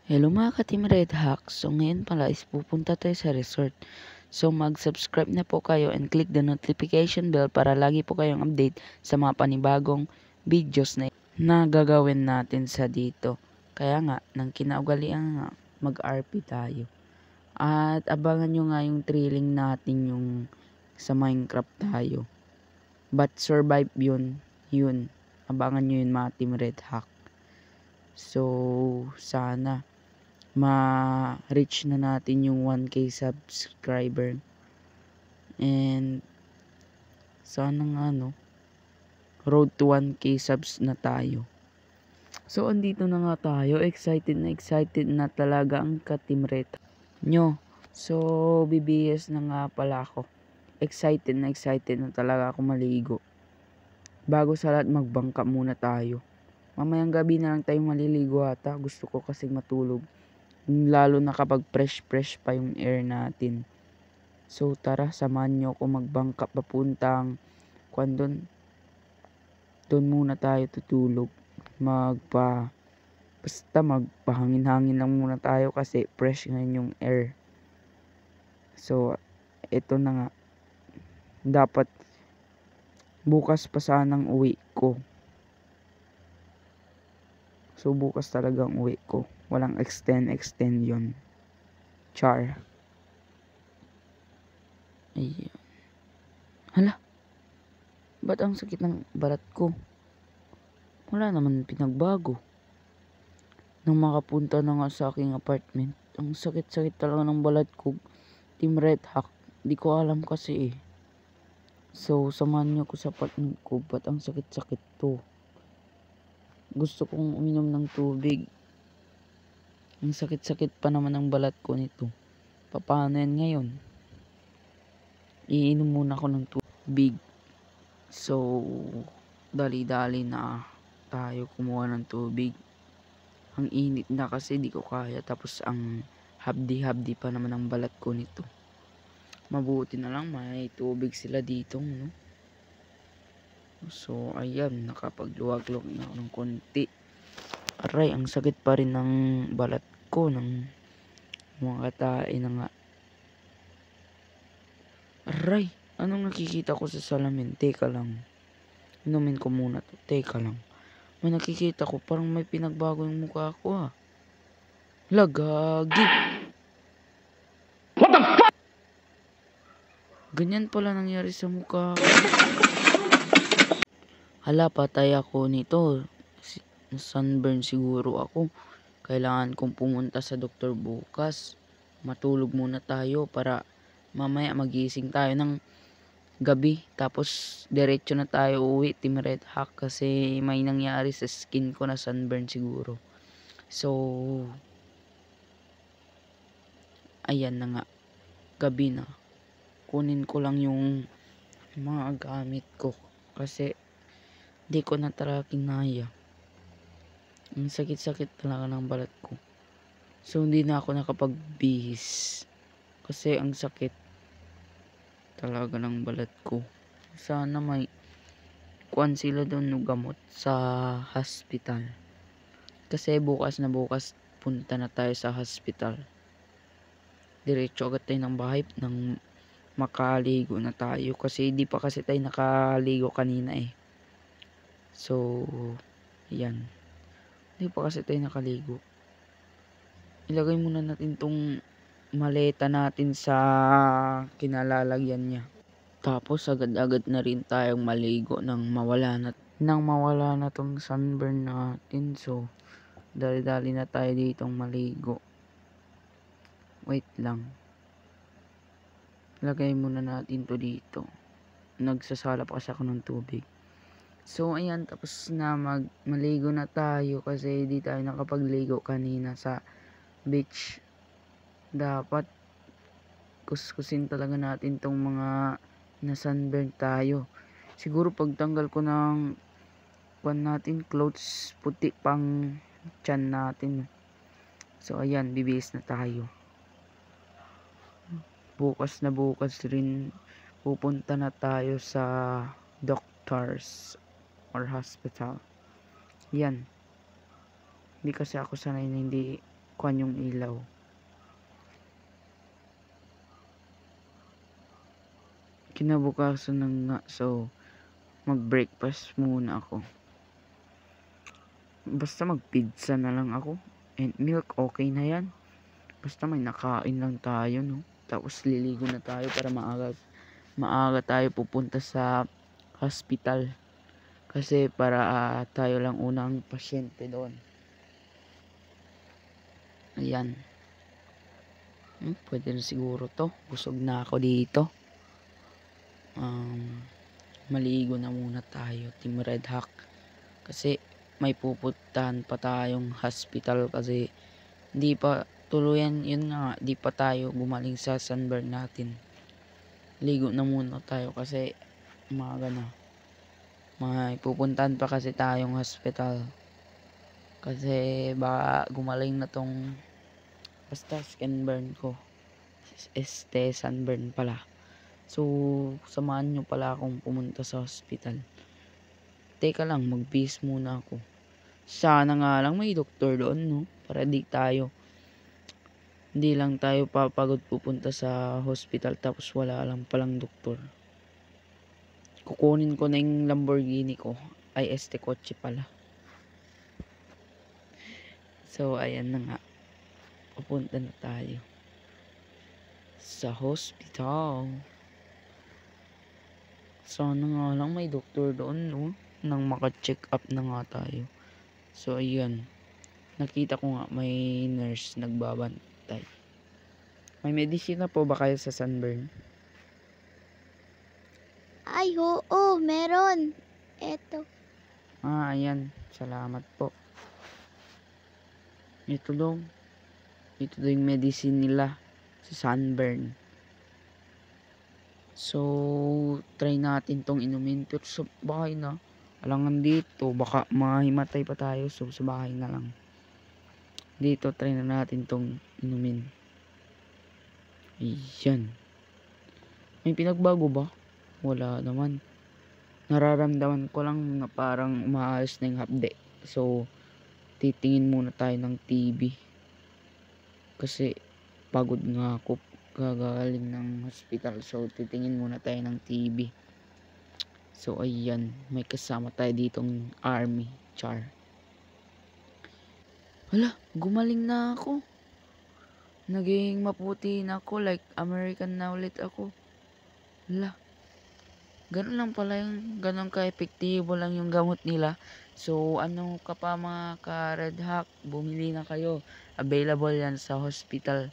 Hello mga ka-Team Red Hack. So ngayon pala is pupunta tayo sa resort. So mag-subscribe na po kayo and click the notification bell para lagi po kayong update sa mga panibagong videos na gagawin natin sa dito. Kaya nga, nang kinaugalian nga, mag-RP tayo. At abangan nyo nga yung thrilling natin yung sa Minecraft tayo. But survive yun. Abangan nyo yun mga Team Red Hack. So, sana ma-reach na natin yung 1K subscriber. And sana nga road to 1K subs na tayo. So andito na nga tayo, excited na talaga ang ka-Team Red nyo. So BBS na nga pala ako. Excited na talaga ako maligo. Bago sa lahat, magbangka muna tayo. Mamayang gabi na lang tayo maliligo ata. Gusto ko kasing matulog. Lalo na kapag fresh pa yung air natin. So tara, samahan nyo ako magbangka papuntang doon muna tayo tutulog. Basta magpahangin-hangin lang muna tayo kasi fresh ngayon yung air. So ito na nga, dapat bukas pa sanang uwi ko. So bukas talagang uwi ko. Walang extend yun. Char. Ayan. Hala. Ba't ang sakit ng balat ko? Wala naman pinagbago. Nang makapunta na nga sa aking apartment, ang sakit-sakit talaga ng balat ko. Team Red Hack. Di ko alam kasi eh. So, samahan niyo ko sa apartment ko. Ba't ang sakit-sakit to? Gusto kong uminom ng tubig. Ang sakit-sakit pa naman ng balat ko nito. Paano yan ngayon? Iinom muna ako ng tubig. So, dali-dali na tayo kumuha ng tubig. Ang init na kasi di ko kaya. Tapos ang habdi-habdi pa naman ang balat ko nito. Mabuti na lang may tubig sila dito, no? So, ayan. Nakapagluwag-luwag na ako ng konti. Aray, ang sakit pa rin ng balat ko. Ng mga katain na nga. Aray, anong nakikita ko sa salamin? Teka lang. Inumin ko muna to. Teka lang. May nakikita ko. Parang may pinagbago yung mukha ko Lagagi. What the fuck? Ganyan pala nangyari sa mukha ko. Hala, patay ako nito. Sunburn siguro ako. Kailangan kong pumunta sa doktor bukas. Matulog muna tayo para mamaya magising tayo ng gabi. Tapos diretso na tayo uwi, Team Red Hack. Kasi may nangyari sa skin ko na sunburn siguro. So, ayan na nga. Gabi na. Kunin ko lang yung mga gamit ko. Kasi di ko na talaga kinaya. Ang sakit-sakit talaga ng balat ko. So hindi na ako nakapagbihis. Kasi ang sakit talaga ng balat ko. Sana may kuan sila doon ng gamot sa hospital. Kasi bukas punta na tayo sa hospital. Diretso agad tayo ng bahay nang makaligo na tayo. Kasi di pa kasi tayo nakaligo kanina eh. So, yan. Hindi pa kasi tayo nakaligo. Ilagay muna natin tong maleta natin sa kinalalagyan niya. Tapos agad-agad na rin tayong maligo nang mawala na tong sunburn natin. So, dali-dali na tayo ditong maligo. Wait lang. Lagay muna natin to dito. Nagsasala pa kasi ako ng tubig. So ayan, tapos na maligo na tayo kasi di tayo nakapagligo kanina sa beach. Dapat kuskusin talaga natin tong mga na sunburn tayo. Siguro pagtanggal ko ng clothes, puti pang tiyan natin. So ayan, bibihis na tayo. Bukas rin pupunta na tayo sa doctors or hospital. Yan. Hindi kasi ako sanay na hindi kuhan yung ilaw. Kinabukasan ng nga, so mag-breakfast muna ako. Basta mag-pizza na lang ako. And milk, okay na yan. Basta may nakain lang tayo, no? Tapos liligo na tayo para maaga tayo pupunta sa hospital. Kasi para tayo lang unang pasyente doon. Ayan. Pwede na siguro to. Busog na ako dito. Maligo na muna tayo, Team Red Hawk. Kasi may pupuntahan pa tayong hospital kasi hindi pa tuluyan, yun nga, di pa tayo gumaling sa sunburn natin. Ligo na muna tayo kasi umaga na. May pupuntahan pa kasi tayong hospital. Kasi baka gumaling na tong basta sunburn ko. Sunburn pala. So, samahan nyo pala akong pumunta sa hospital. Teka lang, mag-bis muna ako. Sana nga lang may doktor doon, no? Para hindi lang tayo papagod pupunta sa hospital tapos wala lang palang doktor. Kukunin ko na yung Lamborghini ko. Ay, kotse pala. So, ayan na nga. Pupunta na tayo sa hospital. Sana nga lang may doktor doon, no? Nang maka-check up na nga tayo. So, ayan. Nakita ko nga may nurse nagbabantay. May medisina po ba kayo sa sunburn? Ay, oo, meron. Eto. Ayan. Salamat po. Ito daw yung medicine nila sa sunburn. So, try natin tong inumin. Pero sa bahay na, alangan dito, baka mahimatay pa tayo. So, sa bahay na lang. Dito, try na natin tong inumin. Ayan. May pinagbago ba? Wala naman. Nararamdaman ko lang na parang umaayos na yung hapde. So, titingin muna tayo ng TV. Kasi, pagod nga ako. Gagaling ng hospital. So, titingin muna tayo ng TV. So, ayan. May kasama tayo ditong army. Char. Hala, gumaling na ako. Naging maputi na ako. Like, American na ulit ako. Hala. Ganun lang pala yung, ganun ka-epektibo lang yung gamot nila. So, ano ka pa mga ka-Red Hawk, bumili na kayo. Available yan sa hospital.